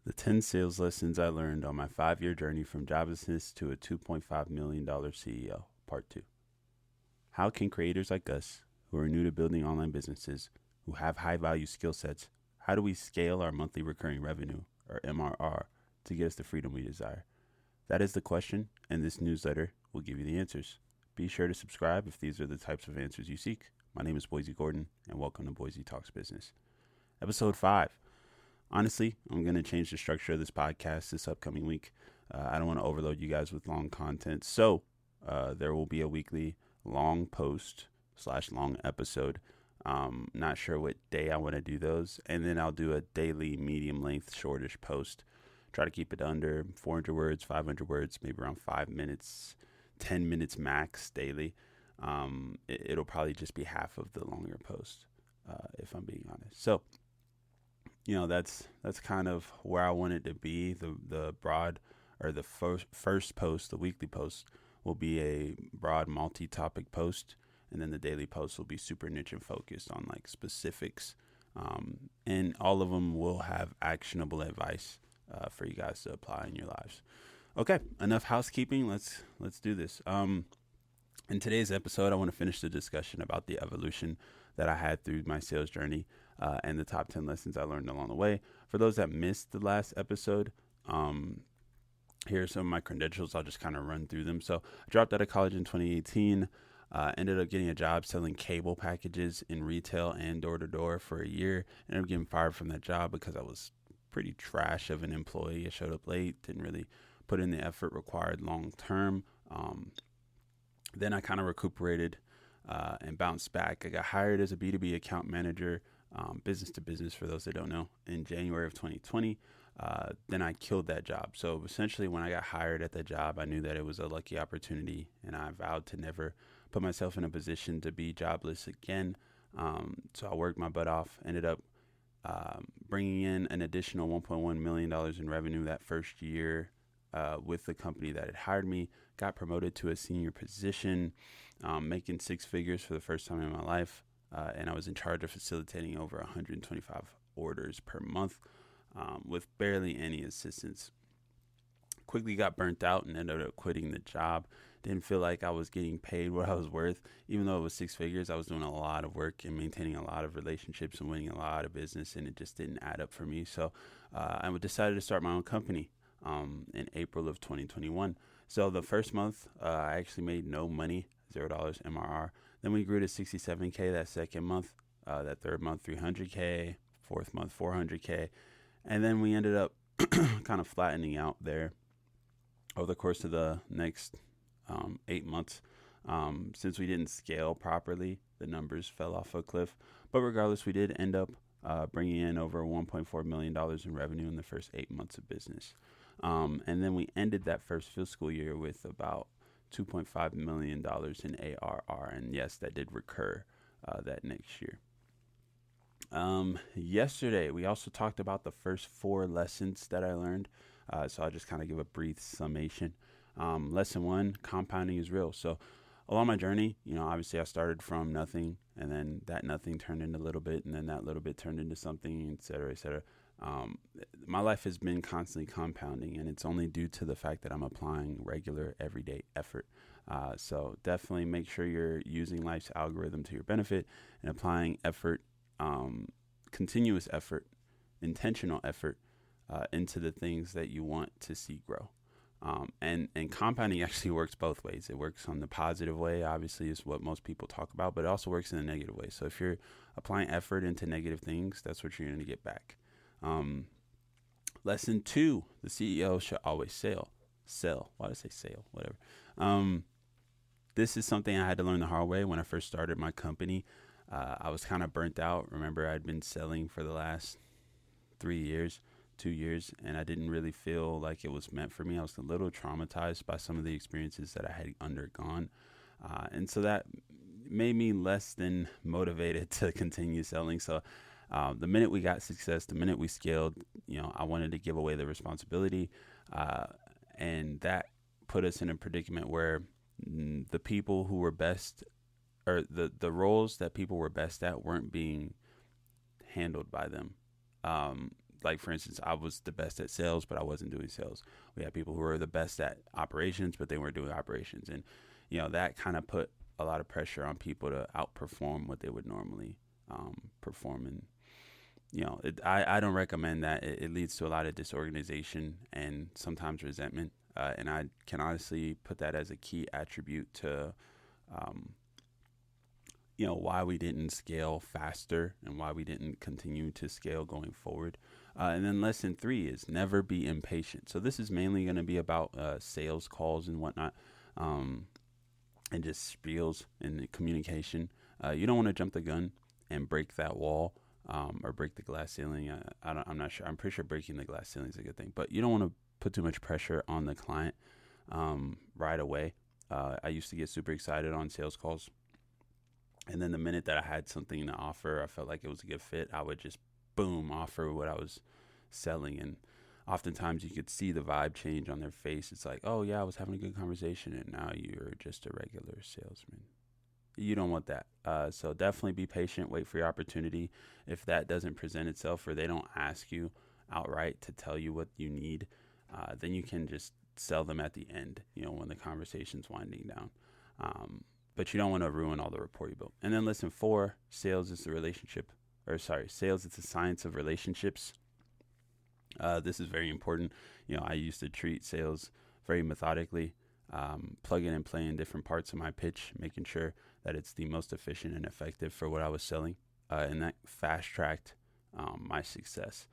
The 10 sales lessons I learned on my 5 year journey from joblessness to a $2.5 million CEO, Part 2. How can creators like us, who are new to building online businesses, who have high value skill sets, how do we scale our monthly recurring revenue, or MRR, to get us the freedom we desire? That is the question, and this newsletter will give you the answers. Be sure to subscribe if these are the types of answers you seek. My name is Boysie Gordon, and welcome to Boysie Talks Business. Episode 5. Honestly, I'm going to change the structure of this podcast this upcoming week. I don't want to overload you guys with long content. So there will be a weekly long post / long episode. Not sure what day I want to do those. And then I'll do a daily medium length shortish post. Try to keep it under 400 words, 500 words, maybe around 5 minutes, 10 minutes max daily. It'll probably just be half of the longer post, if I'm being honest. So, that's kind of where I want it to be. The broad, or the first post, the weekly post, will be a broad multi-topic post, and then the daily post will be super niche and focused on like specifics. And all of them will have actionable advice for you guys to apply in your lives. Okay, enough housekeeping. Let's do this. In today's episode, I want to finish the discussion about the evolution that I had through my sales journey and the top 10 lessons I learned along the way. For those that missed the last episode, here are some of my credentials. I'll just kind of run through them. So I dropped out of college in 2018, ended up getting a job selling cable packages in retail and door-to-door for a year. Ended up getting fired from that job because I was pretty trash of an employee. I showed up late, didn't really put in the effort required long-term. Then I kind of recuperated and bounced back. I got hired as a B2B account manager, business to business for those that don't know, in January of 2020. Then I killed that job. So essentially when I got hired at that job, I knew that it was a lucky opportunity, and I vowed to never put myself in a position to be jobless again. So I worked my butt off, ended up bringing in an additional $1.1 million in revenue that first year with the company that had hired me. Got promoted to a senior position, making six figures for the first time in my life. And I was in charge of facilitating over 125 orders per month with barely any assistance. Quickly got burnt out and ended up quitting the job. Didn't feel like I was getting paid what I was worth. Even though it was six figures, I was doing a lot of work and maintaining a lot of relationships and winning a lot of business, and it just didn't add up for me. So I decided to start my own company in April of 2021. So the first month, I actually made no money, $0 MRR. Then we grew to 67K that second month, that third month, 300K, fourth month, 400K. And then we ended up kind of flattening out there over the course of the next 8 months. Since we didn't scale properly, the numbers fell off a cliff. But regardless, we did end up bringing in over $1.4 million in revenue in the first 8 months of business. And then we ended that first fiscal year with about $2.5 million in ARR. And yes, that did recur that next year. Yesterday, we also talked about the first 4 lessons that I learned. So I'll just kind of give a brief summation. Lesson 1, compounding is real. So along my journey, obviously I started from nothing, and then that nothing turned into a little bit, and then that little bit turned into something, et cetera, et cetera. My life has been constantly compounding, and it's only due to the fact that I'm applying regular, everyday effort. So definitely make sure you're using life's algorithm to your benefit and applying effort, continuous effort, intentional effort into the things that you want to see grow. And compounding actually works both ways. It works on the positive way, obviously, is what most people talk about, but it also works in a negative way. So if you're applying effort into negative things, that's what you're going to get back. Lesson 2, the CEO should always sell. Why did I say sale? Whatever. This is something I had to learn the hard way when I first started my company. I was kind of burnt out. Remember, I'd been selling for the last 2 years, and I didn't really feel like it was meant for me. I was a little traumatized by some of the experiences that I had undergone. And so that made me less than motivated to continue selling. So the minute we got success, the minute we scaled, I wanted to give away the responsibility. And that put us in a predicament where the people who were best, or the roles that people were best at, weren't being handled by them. like for instance, I was the best at sales, but I wasn't doing sales. We had people who were the best at operations, but they weren't doing operations. And, that kind of put a lot of pressure on people to outperform what they would normally perform. And, I don't recommend that. It leads to a lot of disorganization and sometimes resentment. And I can honestly put that as a key attribute to, why we didn't scale faster and why we didn't continue to scale going forward. And then lesson 3 is never be impatient. So this is mainly going to be about sales calls and whatnot, and just spiels and communication. You don't want to jump the gun and break that wall, or break the glass ceiling. I'm not sure. I'm pretty sure breaking the glass ceiling is a good thing, but you don't want to put too much pressure on the client right away. I used to get super excited on sales calls. And then the minute that I had something to offer, I felt like it was a good fit, I would just, boom, offer what I was selling. And oftentimes you could see the vibe change on their face. It's like, oh, yeah, I was having a good conversation, and now you're just a regular salesman. You don't want that. So definitely be patient. Wait for your opportunity. If that doesn't present itself or they don't ask you outright to tell you what you need, then you can just sell them at the end, when the conversation's winding down. But you don't want to ruin all the rapport you built. And then lesson 4, sales is sales is the science of relationships. This is very important. I used to treat sales very methodically, plugging and playing different parts of my pitch, making sure that it's the most efficient and effective for what I was selling. And that fast-tracked my success.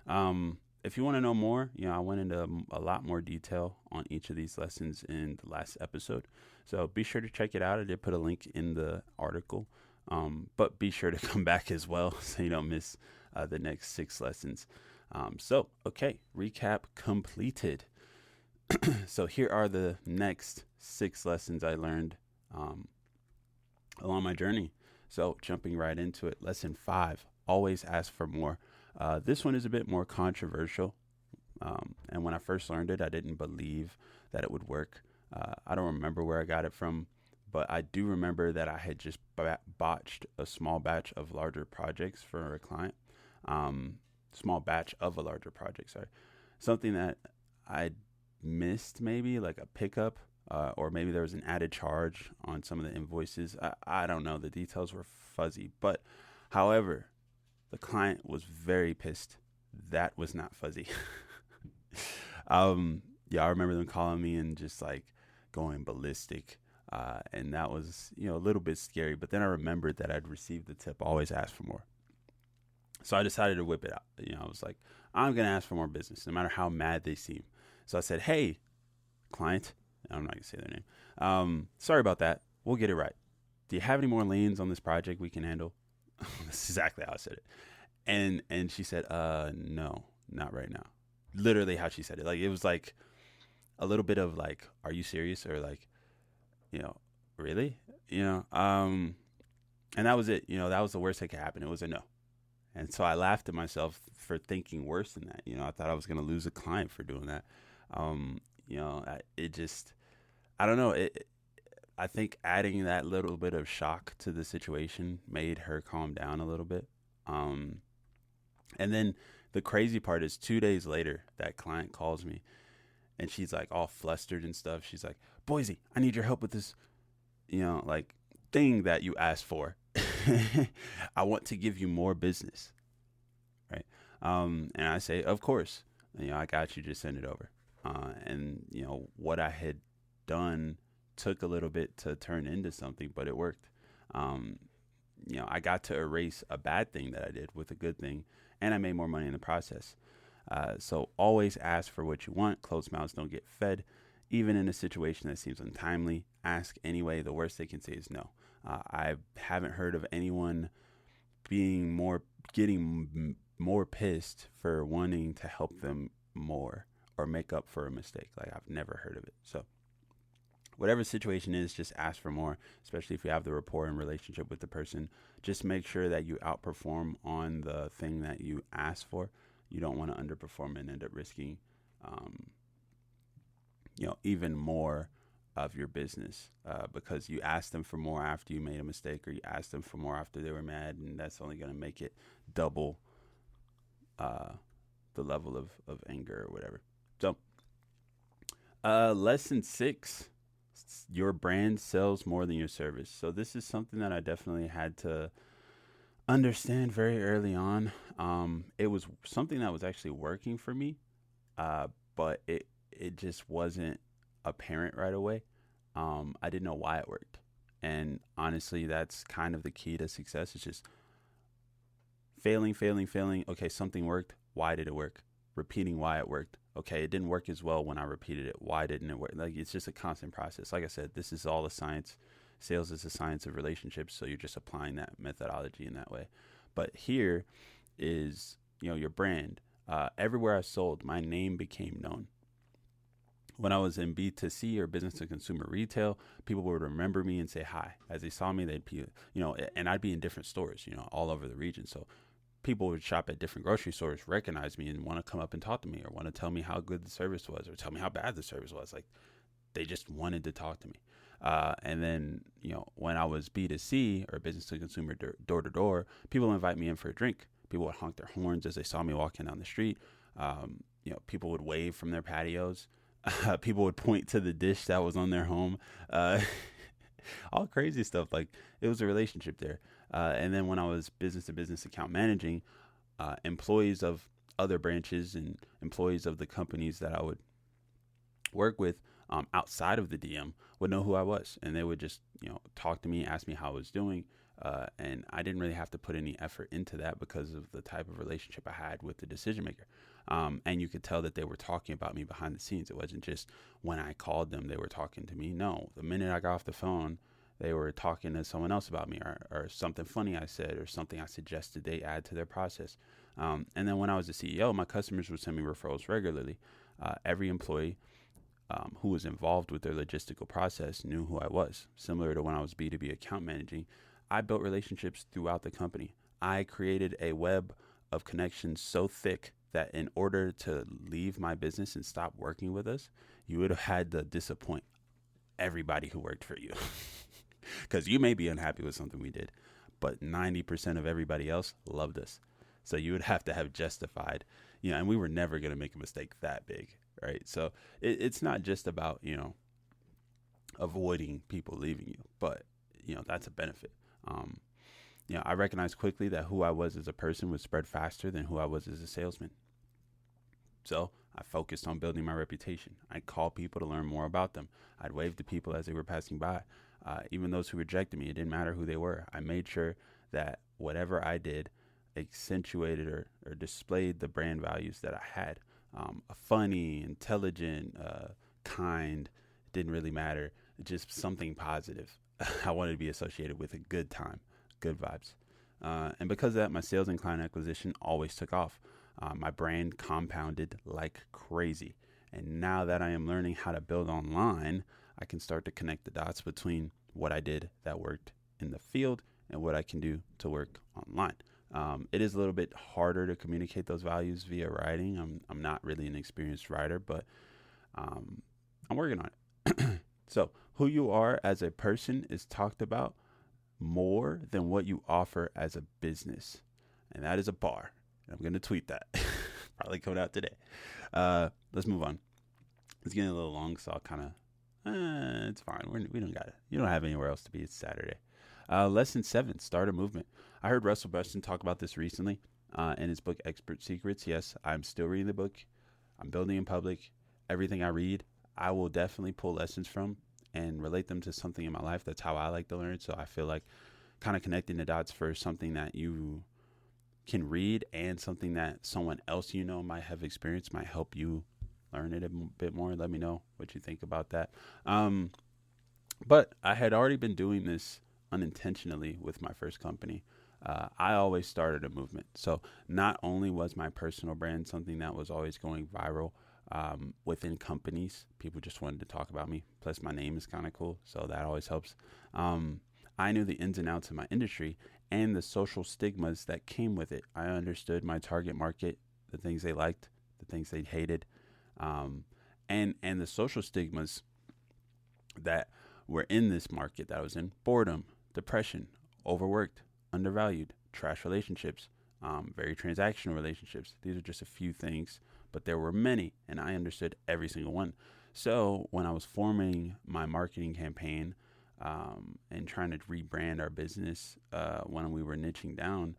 If you want to know more, I went into a lot more detail on each of these lessons in the last episode. So be sure to check it out. I did put a link in the article, but be sure to come back as well so you don't miss the next 6 lessons. Okay, recap completed. So here are the next 6 lessons I learned along my journey. So jumping right into it, lesson 5, always ask for more. This one is a bit more controversial. And when I first learned it, I didn't believe that it would work. I don't remember where I got it from, but I do remember that I had just botched a small batch of larger projects for a client. Small batch of a larger project, sorry. Something that I missed, maybe like a pickup, or maybe there was an added charge on some of the invoices. I don't know. The details were fuzzy. But however, the client was very pissed. That was not fuzzy. I remember them calling me and just like going ballistic. And that was, a little bit scary. But then I remembered that I'd received the tip, always ask for more. So I decided to whip it out. I was like, I'm going to ask for more business, no matter how mad they seem. So I said, hey, client, I'm not going to say their name. Sorry about that. We'll get it right. Do you have any more lanes on this project we can handle? That's exactly how I said it. And she said, no, not right now. Literally how she said it. Like, it was like a little bit of like, are you serious? Or like, really? And that was it. That was the worst that could happen. It was a no. And so I laughed at myself for thinking worse than that. I thought I was going to lose a client for doing that. I don't know. I think adding that little bit of shock to the situation made her calm down a little bit. And then the crazy part is 2 days later, that client calls me and she's like all flustered and stuff. She's like, Boysie, I need your help with this, like thing that you asked for. I want to give you more business. Right. And I say, of course, I got you, just send it over. And what I had done took a little bit to turn into something, but it worked. I got to erase a bad thing that I did with a good thing, and I made more money in the process. So always ask for what you want. Closed mouths don't get fed. Even in a situation that seems untimely, ask anyway. The worst they can say is no. I haven't heard of anyone getting more pissed for wanting to help them more or make up for a mistake. Like, I've never heard of it. So whatever the situation is, just ask for more, especially if you have the rapport and relationship with the person. Just make sure that you outperform on the thing that you asked for. You don't want to underperform and end up risking, even more of your business, because you asked them for more after you made a mistake, or you asked them for more after they were mad, and that's only going to make it double the level of anger or whatever. So, lesson 6, your brand sells more than your service. So this is something that I definitely had to understand very early on. It was something that was actually working for me, but it just wasn't apparent right away. I didn't know why it worked. And honestly, that's kind of the key to success. It's just failing, failing, failing. Okay, something worked. Why did it work? Repeating why it worked. Okay, it didn't work as well when I repeated it. Why didn't it work? Like, it's just a constant process. Like I said, this is all a science. Sales is a science of relationships. So you're just applying that methodology in that way. But here is, your brand. Everywhere I sold, my name became known. When I was in B2C or business to consumer retail, people would remember me and say hi. As they saw me, they'd be, and I'd be in different stores, all over the region. So people would shop at different grocery stores, recognize me, and want to come up and talk to me, or want to tell me how good the service was, or tell me how bad the service was. Like, they just wanted to talk to me. And then, when I was B2C or business to consumer, door to door, people would invite me in for a drink. People would honk their horns as they saw me walking down the street. People would wave from their patios. People would point to the dish that was on their home. All crazy stuff. Like, it was a relationship there. And then when I was business to business account managing, employees of other branches and employees of the companies that I would work with outside of the DM would know who I was. And they would just, talk to me, ask me how I was doing. And I didn't really have to put any effort into that because of the type of relationship I had with the decision maker. And you could tell that they were talking about me behind the scenes. It wasn't just when I called them, they were talking to me. No, the minute I got off the phone, they were talking to someone else about me, or something funny I said, or something I suggested they add to their process. And then when I was the CEO, my customers would send me referrals regularly. Every employee who was involved with their logistical process knew who I was. Similar to when I was B2B account managing, I built relationships throughout the company. I created a web of connections so thick that in order to leave my business and stop working with us, you would have had to disappoint everybody who worked for you. Because you may be unhappy with something we did, but 90% of everybody else loved us. So you would have to have justified, and we were never going to make a mistake that big, right? So it's not just about, avoiding people leaving you, but, that's a benefit. I recognized quickly that who I was as a person would spread faster than who I was as a salesman. So I focused on building my reputation. I'd call people to learn more about them. I'd wave to people as they were passing by. Even those who rejected me, it didn't matter who they were. I made sure that whatever I did accentuated or displayed the brand values that I had. Funny, intelligent, kind, didn't really matter. Just something positive. I wanted to be associated with a good time, good vibes. And because of that, my sales and client acquisition always took off. My brand compounded like crazy. And now that I am learning how to build online, I can start to connect the dots between what I did that worked in the field and what I can do to work online. It is a little bit harder to communicate those values via writing. I'm not really an experienced writer, but I'm working on it. So who you are as a person is talked about more than what you offer as a business. And that is a bar. I'm going to tweet that. Probably coming out today. Let's move on. It's getting a little long, so I'll kind of, it's fine. We don't got it. You don't have anywhere else to be. It's Saturday. Lesson 7, start a movement. I heard Russell Brunson talk about this recently in his book, Expert Secrets. Yes, I'm still reading the book. I'm building in public. Everything I read, I will definitely pull lessons from and relate them to something in my life. That's how I like to learn. So I feel like kind of connecting the dots for something that you can read and something that someone else might have experienced might help you learn it a bit more. Let me know what you think about that. But I had already been doing this unintentionally with my first company. I always started a movement. So not only was my personal brand something that was always going viral within companies, people just wanted to talk about me. Plus my name is kind of cool, so that always helps. I knew the ins and outs of my industry and the social stigmas that came with it. I understood my target market, the things they liked, the things they hated, and the social stigmas that were in this market that I was in: boredom, depression, overworked, undervalued, trash relationships, very transactional relationships. These are just a few things, but there were many, and I understood every single one. So when I was forming my marketing campaign and trying to rebrand our business when we were niching down,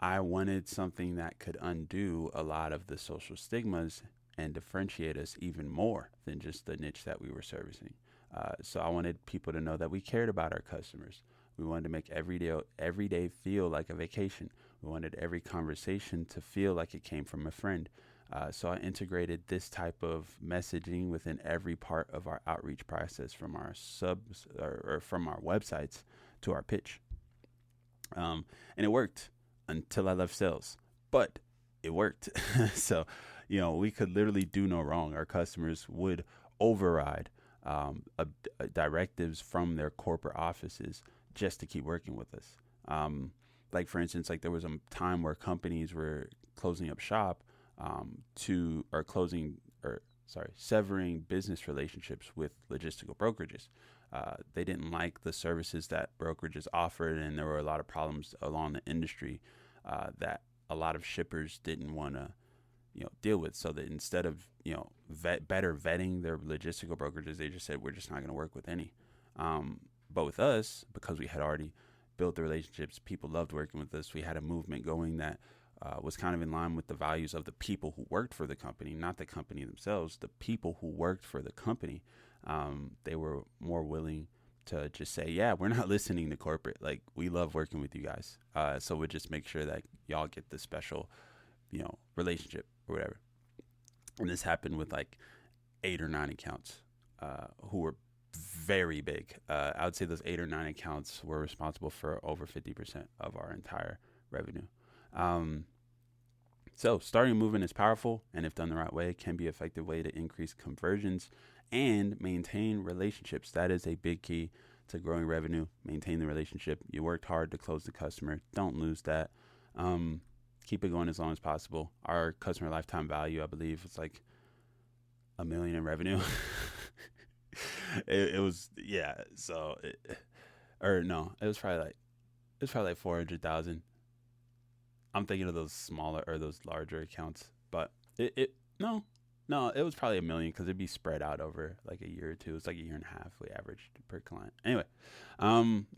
I wanted something that could undo a lot of the social stigmas and differentiate us even more than just the niche that we were servicing. So I wanted people to know that we cared about our customers. We wanted to make every day feel like a vacation. We wanted every conversation to feel like it came from a friend. So I integrated this type of messaging within every part of our outreach process, from our subs or from our websites to our pitch. And it worked until I left sales, but it worked. So, we could literally do no wrong. Our customers would override directives from their corporate offices just to keep working with us. Like, for instance, there was a time where companies were closing up shop severing business relationships with logistical brokerages. They didn't like the services that brokerages offered, and there were a lot of problems along the industry that a lot of shippers didn't want to deal with. So that instead of better vetting their logistical brokerages, they just said, we're just not going to work with any. But with us, because we had already built the relationships, people loved working with us. We had a movement going that was kind of in line with the values of the people who worked for the company, not the company themselves. The people who worked for the company, they were more willing to just say, yeah, we're not listening to corporate. We love working with you guys. So we'll just make sure that y'all get the special, relationship or whatever. And this happened with 8 or 9 accounts who were very big. I would say those 8 or 9 accounts were responsible for over 50% of our entire revenue. So starting a movement is powerful, and if done the right way, can be an effective way to increase conversions and maintain relationships. That is a big key to growing revenue. Maintain the relationship. You worked hard to close the customer. Don't lose that. Keep it going as long as possible. Our customer lifetime value, I believe, is $1 million in revenue. it was, yeah. So, it was probably 400,000. I'm thinking of those smaller or those larger accounts, but it was probably $1 million, because it'd be spread out over a year or two. It's a year and a half we averaged per client. Anyway,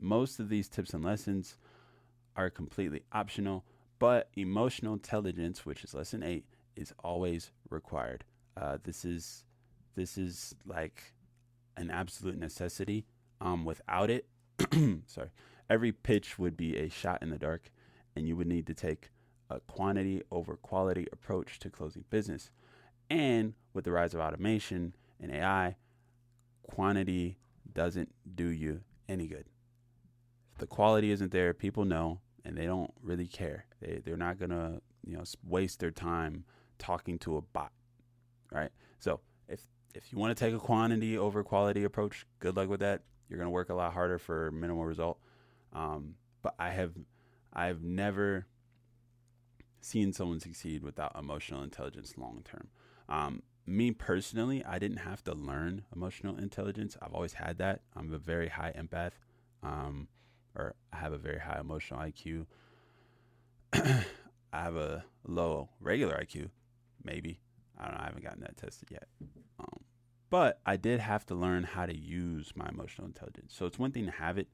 most of these tips and lessons are completely optional, but emotional intelligence, which is lesson 8, is always required. This is an absolute necessity. Without it, every pitch would be a shot in the dark, and you would need to take a quantity over quality approach to closing business. And with the rise of automation and AI, quantity doesn't do you any good. If the quality isn't there, people know, and they don't really care. They're not gonna waste their time talking to a bot, right? So if you want to take a quantity over quality approach, good luck with that. You're gonna work a lot harder for minimal result. But I've never seen someone succeed without emotional intelligence long term. Me personally, I didn't have to learn emotional intelligence. I've always had that. I'm a very high empath, or I have a very high emotional IQ. I have a low regular IQ, maybe. I don't know. I haven't gotten that tested yet. But I did have to learn how to use my emotional intelligence. So it's one thing to have it,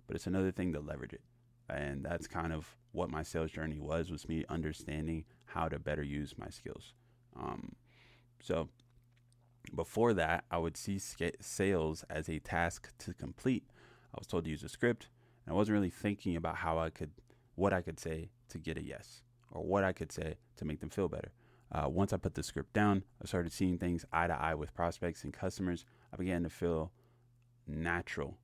but it's another thing to leverage it. And that's kind of what my sales journey was me understanding how to better use my skills. So before that, I would see sales as a task to complete. I was told to use a script, and I wasn't really thinking about what I could say to get a yes, or what I could say to make them feel better. Once I put the script down, I started seeing things eye to eye with prospects and customers. I began to feel natural,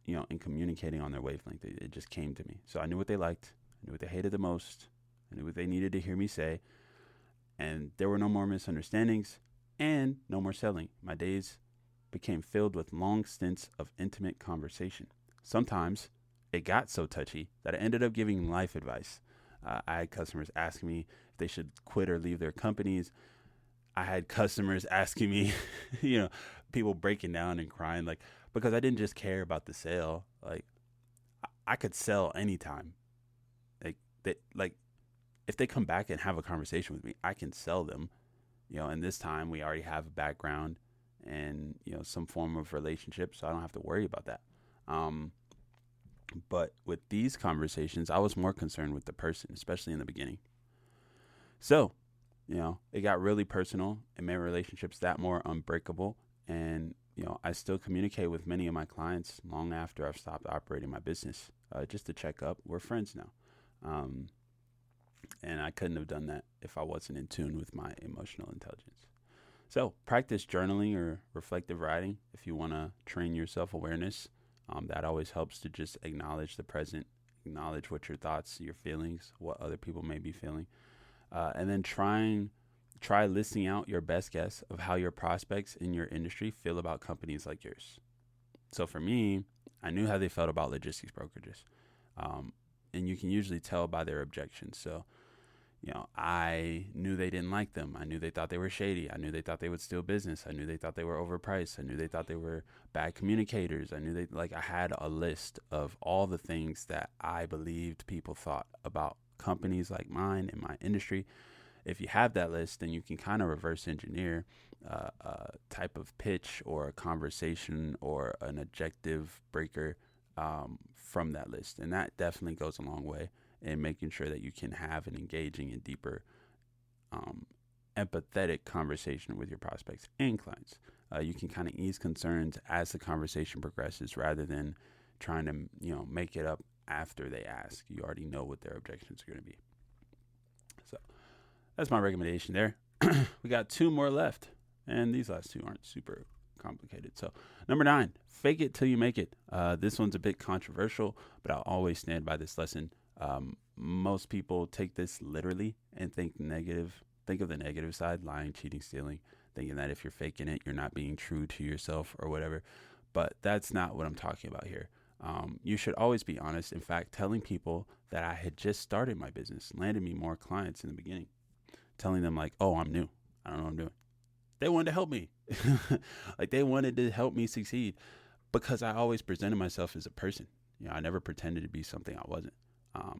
in communicating on their wavelength. It just came to me. So I knew what they liked. I knew what they hated the most. I knew what they needed to hear me say. And there were no more misunderstandings and no more selling. My days became filled with long stints of intimate conversation. Sometimes it got so touchy that I ended up giving life advice. I had customers asking me if they should quit or leave their companies. I had customers asking me, people breaking down and crying, because I didn't just care about the sale. I could sell anytime. if they come back and have a conversation with me, I can sell them, and this time we already have a background and, some form of relationship. So I don't have to worry about that. But with these conversations, I was more concerned with the person, especially in the beginning. So, it got really personal and made relationships that more unbreakable. And, I still communicate with many of my clients long after I've stopped operating my business, just to check up. We're friends now. And I couldn't have done that if I wasn't in tune with my emotional intelligence. So practice journaling or reflective writing if you want to train your self-awareness. That always helps to just acknowledge the present, acknowledge what your thoughts, your feelings, what other people may be feeling. And then try listing out your best guess of how your prospects in your industry feel about companies like yours. So for me, I knew how they felt about logistics brokerages. And you can usually tell by their objections. So, I knew they didn't like them. I knew they thought they were shady. I knew they thought they would steal business. I knew they thought they were overpriced. I knew they thought they were bad communicators. I knew I had a list of all the things that I believed people thought about companies like mine in my industry. If you have that list, then you can kind of reverse engineer a type of pitch or a conversation or an objective breaker from that list. And that definitely goes a long way in making sure that you can have an engaging and deeper empathetic conversation with your prospects and clients. You can kind of ease concerns as the conversation progresses rather than trying to, make it up after they ask. You already know what their objections are going to be. So that's my recommendation there. We got 2 more left, and these last 2 aren't super complicated. So number 9, fake it till you make it. This one's a bit controversial, but I'll always stand by this lesson. Most people take this literally and think of the negative side, lying, cheating, stealing, thinking that if you're faking it, you're not being true to yourself or whatever. But that's not what I'm talking about here. You should always be honest. In fact, telling people that I had just started my business landed me more clients in the beginning. Telling them oh, I'm new. I don't know what I'm doing. They wanted to help me. They wanted to help me succeed because I always presented myself as a person. I never pretended to be something I wasn't.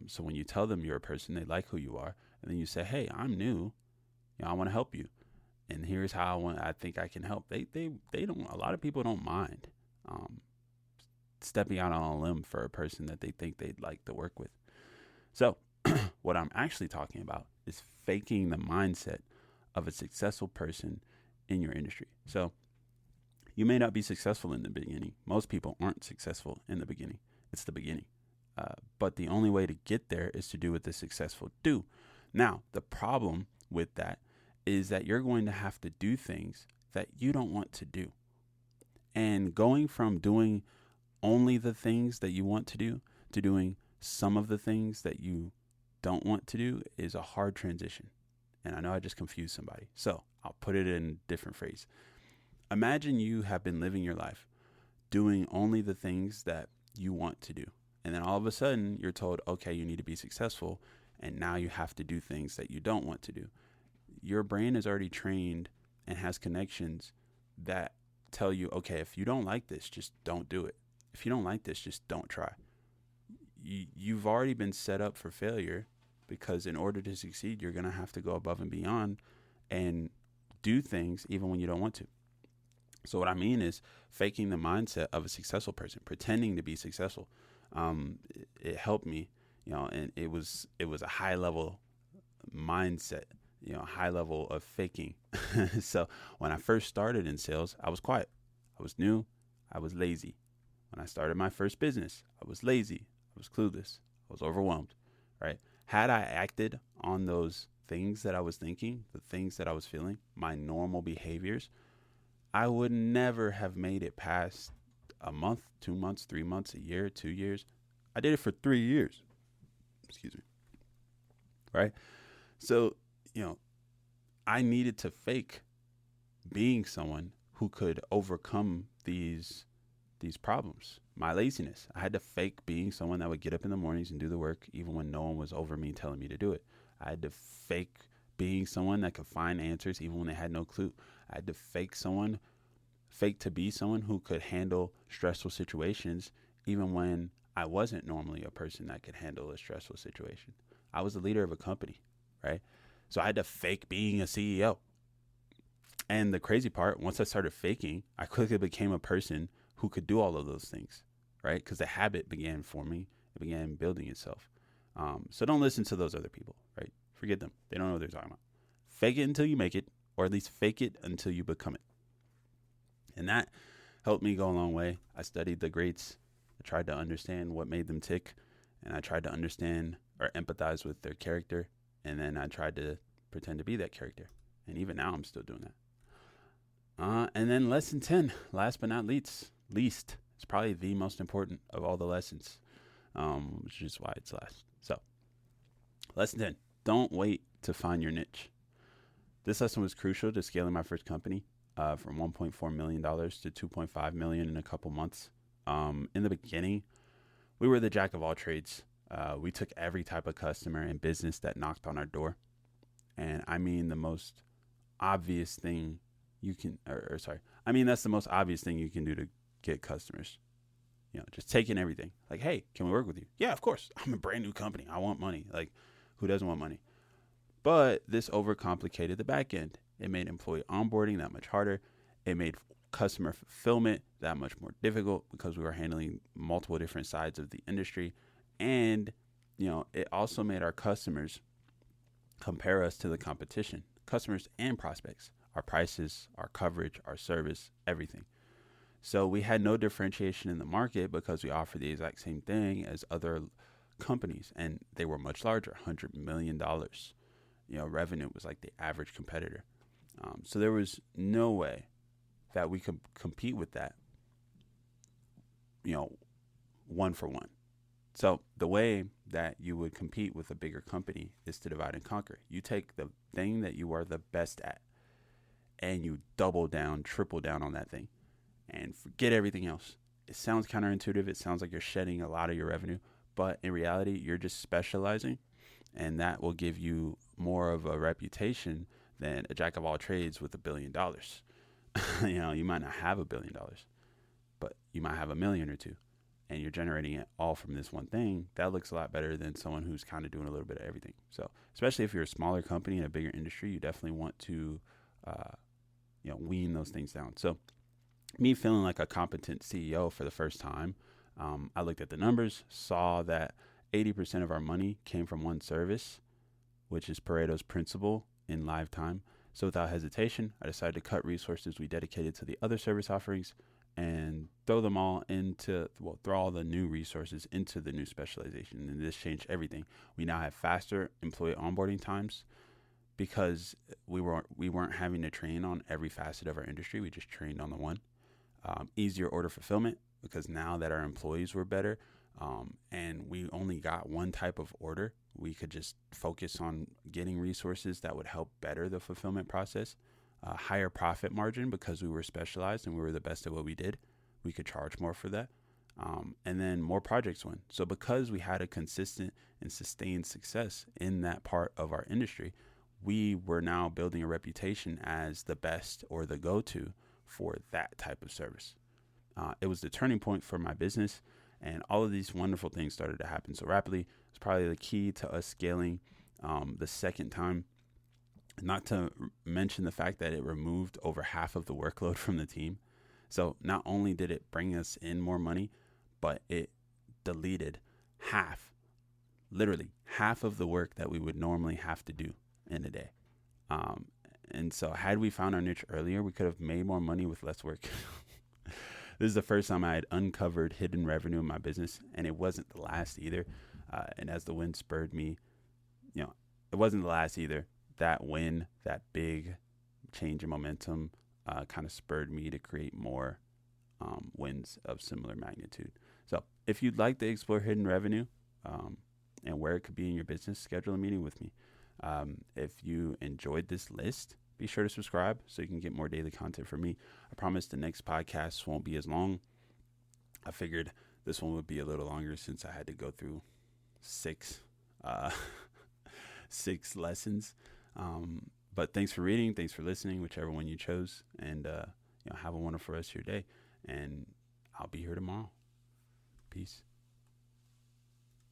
So when you tell them you're a person, they like who you are. And then you say, hey, I'm new. I want to help you. And here's how I think I can help. They don't, a lot of people don't mind stepping out on a limb for a person that they think they'd like to work with. So what I'm actually talking about is faking the mindset of a successful person in your industry. So you may not be successful in the beginning. Most people aren't successful in the beginning. It's the beginning. But the only way to get there is to do what the successful do. Now, the problem with that is that you're going to have to do things that you don't want to do. And going from doing only the things that you want to do to doing some of the things that you don't want to do is a hard transition. And I know I just confused somebody. So I'll put it in a different phrase. Imagine you have been living your life doing only the things that you want to do. And then all of a sudden you're told, okay, you need to be successful. And now you have to do things that you don't want to do. Your brain is already trained and has connections that tell you, okay, if you don't like this, just don't do it. If you don't like this, just don't try. You've already been set up for failure because in order to succeed, you're going to have to go above and beyond and do things even when you don't want to. So what I mean is faking the mindset of a successful person, pretending to be successful. It helped me, and it was a high level mindset, high level of faking. So when I first started in sales, I was quiet. I was new. I was lazy. When I started my first business, I was lazy. I was clueless. I was overwhelmed, right? Had I acted on those things that I was thinking, the things that I was feeling, my normal behaviors, I would never have made it past a month, 2 months, 3 months, a year, 2 years. I did it for 3 years. Excuse me. Right? So, I needed to fake being someone who could overcome these problems. My laziness. I had to fake being someone that would get up in the mornings and do the work even when no one was over me telling me to do it. I had to fake being someone that could find answers even when they had no clue. I had to fake to be someone who could handle stressful situations even when I wasn't normally a person that could handle a stressful situation. I was the leader of a company. right? So I had to fake being a CEO. And the crazy part, once I started faking, I quickly became a person who could do all of those things, right? Because the habit began forming, it began building itself. So don't listen to those other people, right? Forget them. They don't know what they're talking about. Fake it until you make it, or at least fake it until you become it. And that helped me go a long way. I studied the greats. I tried to understand what made them tick, and I tried to understand or empathize with their character, and then I tried to pretend to be that character. And even now, I'm still doing that. And then lesson 10, last but not least, it's probably the most important of all the lessons, which is why it's last. So, lesson 10, don't wait to find your niche. This lesson was crucial to scaling my first company from $1.4 million to $2.5 million in a couple months. In the beginning, we were the jack of all trades. We took every type of customer and business that knocked on our door. And I mean the most obvious thing you can, that's the most obvious thing you can do to get customers. Just taking everything. Like, hey, can we work with you? Yeah, of course. I'm a brand new company. I want money. Like, who doesn't want money? But this overcomplicated the back end. It made employee onboarding that much harder. It made customer fulfillment that much more difficult because we were handling multiple different sides of the industry. And, it also made our customers compare us to the competition, customers and prospects, our prices, our coverage, our service, everything. So we had no differentiation in the market because we offered the exact same thing as other companies, and they were much larger, $100 million. Revenue was like the average competitor. So there was no way that we could compete with that, one for one. So the way that you would compete with a bigger company is to divide and conquer. You take the thing that you are the best at and you double down, triple down on that thing and forget everything else. It sounds counterintuitive. It sounds like you're shedding a lot of your revenue, but in reality, you're just specializing, and that will give you more of a reputation than a jack of all trades with $1 billion. You might not have $1 billion, but you might have $1 million or two, and you're generating it all from this one thing. That looks a lot better than someone who's kind of doing a little bit of everything. So especially if you're a smaller company in a bigger industry, you definitely want to, wean those things down. So me feeling like a competent CEO for the first time, I looked at the numbers, saw that 80% of our money came from one service, which is Pareto's principle in live time. So without hesitation, I decided to cut resources we dedicated to the other service offerings and throw all the new resources into the new specialization. And this changed everything. We now have faster employee onboarding times because we weren't having to train on every facet of our industry. We just trained on the one. Easier order fulfillment because now that our employees were better and we only got one type of order, we could just focus on getting resources that would help better the fulfillment process. Higher profit margin because we were specialized and we were the best at what we did. We could charge more for that. And then more projects win. So because we had a consistent and sustained success in that part of our industry, we were now building a reputation as the best or the go-to for that type of service. It was the turning point for my business, and all of these wonderful things started to happen so rapidly. It's probably the key to us scaling the second time. Not to mention the fact that it removed over half of the workload from the team. So not only did it bring us in more money, but it deleted literally half of the work that we would normally have to do in a day. And so had we found our niche earlier, we could have made more money with less work. This is the first time I had uncovered hidden revenue in my business, and it wasn't the last either. And as the win spurred me, it wasn't the last either. That win, that big change in momentum, kind of spurred me to create more wins of similar magnitude. So if you'd like to explore hidden revenue and where it could be in your business, schedule a meeting with me. If you enjoyed this list, be sure to subscribe so you can get more daily content from me. I promise the next podcast won't be as long. I figured this one would be a little longer since I had to go through six lessons. But thanks for reading. Thanks for listening, whichever one you chose. And have a wonderful rest of your day. And I'll be here tomorrow. Peace.